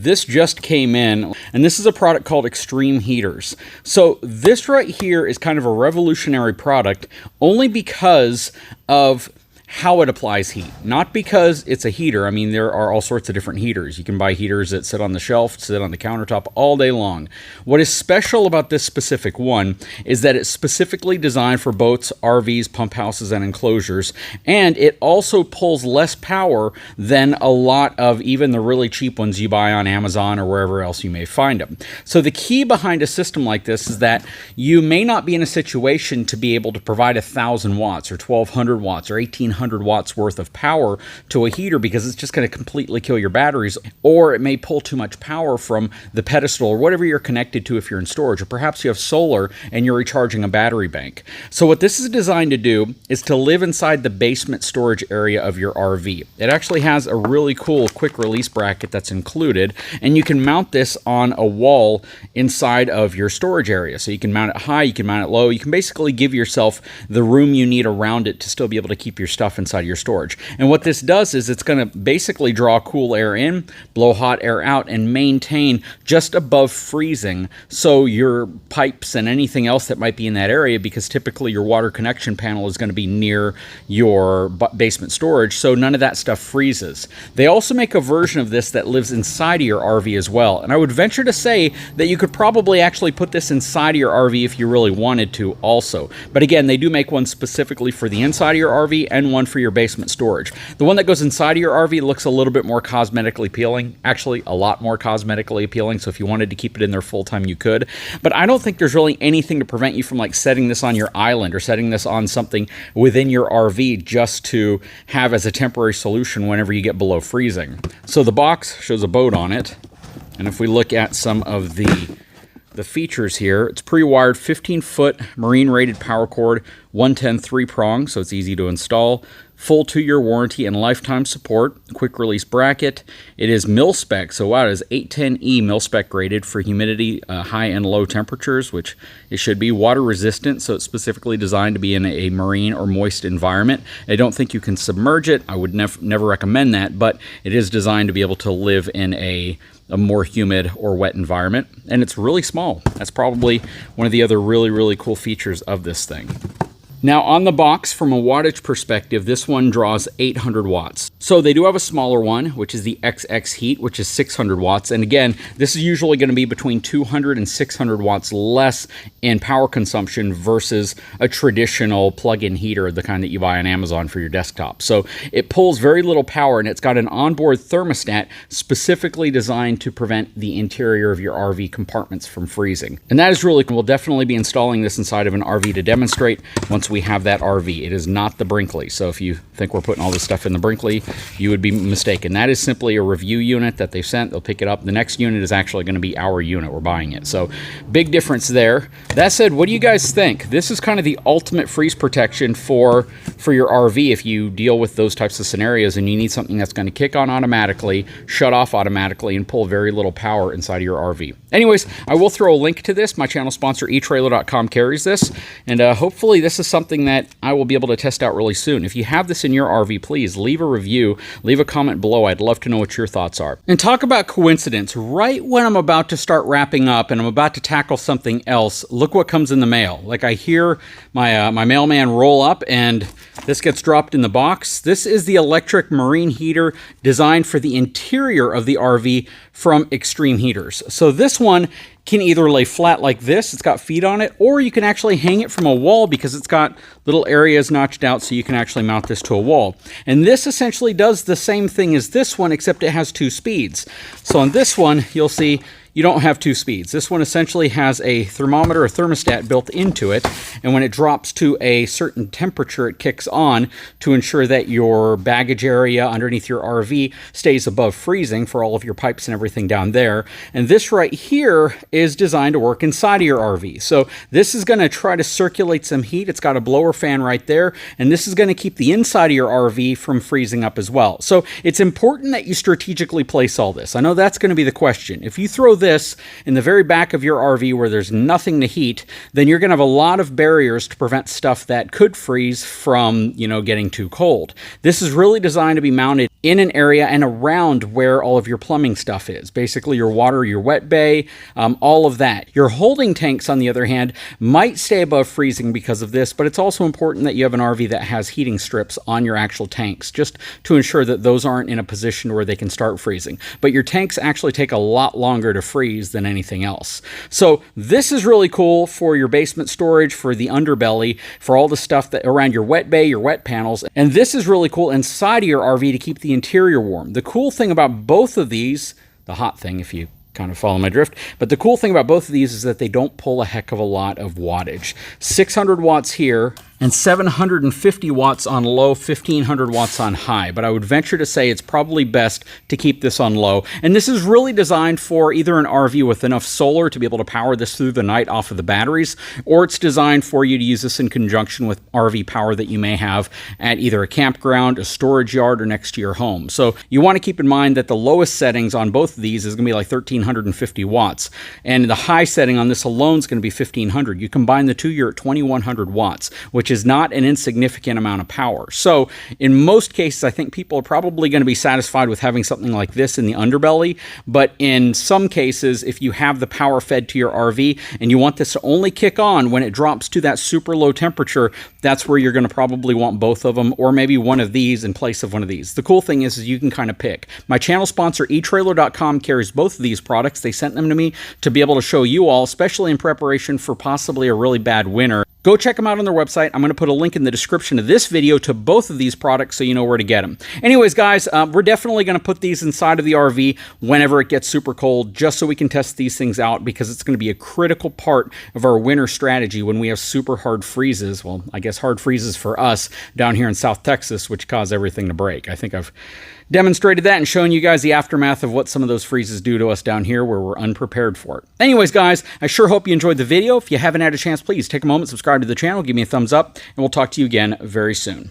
this just came in, and this is a product called Xtreme Heaters. So this right here is kind of a revolutionary product only because of how it applies heat, not because it's a heater. I mean, there are all sorts of different heaters. You can buy heaters that sit on the shelf, sit on the countertop all day long. What is special about this specific one is that it's specifically designed for boats, RVs, pump houses, and enclosures, and it also pulls less power than a lot of even the really cheap ones you buy on Amazon or wherever else you may find them. So the key behind a system like this is that you may not be in a situation to be able to provide 1,000 watts or 1,200 watts or 1,800 watts worth of power to a heater because it's just going to completely kill your batteries, or it may pull too much power from the pedestal or whatever you're connected to if you're in storage, or perhaps you have solar and you're recharging a battery bank. So what this is designed to do is to live inside the basement storage area of your RV. It actually has a really cool quick release bracket that's included, and you can mount this on a wall inside of your storage area. So you can mount it high, you can mount it low, you can basically give yourself the room you need around it to still be able to keep your stuff inside your storage. And what this does is it's going to basically draw cool air in, blow hot air out, and maintain just above freezing so your pipes and anything else that might be in that area, because typically your water connection panel is going to be near your basement storage, so none of that stuff freezes. They also make a version of this that lives inside of your RV as well, and I would venture to say that you could probably actually put this inside of your RV if you really wanted to also. But again, they do make one specifically for the inside of your RV and one for your basement storage. The one that goes inside of your RV looks a little bit more cosmetically appealing, actually a lot more cosmetically appealing, so if you wanted to keep it in there full time you could. But I don't think there's really anything to prevent you from like setting this on your island or setting this on something within your RV just to have as a temporary solution whenever you get below freezing. So the box shows a boat on it, and if we look at some of the features here, it's pre-wired 15-foot marine rated power cord, 110 3-prong, so it's easy to install. Full 2-year warranty and lifetime support. Quick release bracket. It is mil-spec, so wow, it is 810E mil-spec graded for humidity, high and low temperatures, which it should be. Water resistant, so it's specifically designed to be in a marine or moist environment. I don't think you can submerge it. I would never recommend that, but it is designed to be able to live in a more humid or wet environment, and it's really small. That's probably one of the other really cool features of this thing. Now on the box, from a wattage perspective, this one draws 800 watts. So they do have a smaller one, which is the XX Heat, which is 600 watts. And again, this is usually going to be between 200 and 600 watts less in power consumption versus a traditional plug-in heater, the kind that you buy on Amazon for your desktop. So it pulls very little power, and it's got an onboard thermostat specifically designed to prevent the interior of your RV compartments from freezing. And that is really cool. We'll definitely be installing this inside of an RV to demonstrate once we have that RV. It is not the Brinkley, so if you think we're putting all this stuff in the Brinkley, you would be mistaken. That is simply a review unit that they've sent. They'll pick it up. The next unit is actually going to be our unit. We're buying it, so big difference there. That said, what do you guys think? This is kind of the ultimate freeze protection for your RV if you deal with those types of scenarios and you need something that's going to kick on automatically, shut off automatically, and pull very little power inside of your RV. Anyways, I will throw a link to this. My channel sponsor eTrailer.com carries this, and hopefully this is something that I will be able to test out really soon. If you have this in your RV, please leave a review, leave a comment below. I'd love to know what your thoughts are. And talk about coincidence. Right when I'm about to start wrapping up and I'm about to tackle something else, look what comes in the mail. Like I hear my mailman roll up and this gets dropped in the box. This is the electric marine heater designed for the interior of the RV from Xtreme Heaters. So this one can either lay flat like this, it's got feet on it, or you can actually hang it from a wall because it's got little areas notched out so you can actually mount this to a wall. And this essentially does the same thing as this one, except it has 2 speeds. So on this one, you'll see you don't have 2 speeds. This one essentially has a thermometer, a thermostat built into it, and when it drops to a certain temperature, it kicks on to ensure that your baggage area underneath your RV stays above freezing for all of your pipes and everything down there. And this right here is designed to work inside of your RV. So this is going to try to circulate some heat. It's got a blower fan right there, and this is going to keep the inside of your RV from freezing up as well. So it's important that you strategically place all this. I know that's going to be the question. If you throw this in the very back of your RV where there's nothing to heat, then you're going to have a lot of barriers to prevent stuff that could freeze from, getting too cold. This is really designed to be mounted in an area and around where all of your plumbing stuff is. Basically your water, your wet bay, all of that. Your holding tanks, on the other hand, might stay above freezing because of this, but it's also important that you have an RV that has heating strips on your actual tanks, just to ensure that those aren't in a position where they can start freezing. But your tanks actually take a lot longer to freeze than anything else. So this is really cool for your basement storage, for the underbelly, for all the stuff that around your wet bay, your wet panels. And this is really cool inside of your RV to keep the interior warm. The cool thing about both of these, the hot thing if you kind of follow my drift, but the cool thing about both of these is that they don't pull a heck of a lot of wattage. 600 watts here and 750 watts on low, 1500 watts on high. But I would venture to say it's probably best to keep this on low. And this is really designed for either an RV with enough solar to be able to power this through the night off of the batteries, or it's designed for you to use this in conjunction with RV power that you may have at either a campground, a storage yard, or next to your home. So you want to keep in mind that the lowest settings on both of these is going to be like 1350 watts. And the high setting on this alone is going to be 1500. You combine the two, you're at 2100 watts, which is not an insignificant amount of power. So in most cases, I think people are probably going to be satisfied with having something like this in the underbelly. But in some cases, if you have the power fed to your RV and you want this to only kick on when it drops to that super low temperature, that's where you're going to probably want both of them, or maybe one of these in place of one of these. The cool thing is you can kind of pick. My channel sponsor, eTrailer.com, carries both of these products. They sent them to me to be able to show you all, especially in preparation for possibly a really bad winter. Go check them out on their website. I'm going to put a link in the description of this video to both of these products so you know where to get them. Anyways, guys, we're definitely going to put these inside of the RV whenever it gets super cold, just so we can test these things out, because it's going to be a critical part of our winter strategy when we have super hard freezes. Well, I guess hard freezes for us down here in South Texas, which cause everything to break. I think I've demonstrated that and shown you guys the aftermath of what some of those freezes do to us down here where we're unprepared for it. Anyways, guys, I sure hope you enjoyed the video. If you haven't had a chance, please take a moment, subscribe to the channel, give me a thumbs up, and we'll talk to you again very soon.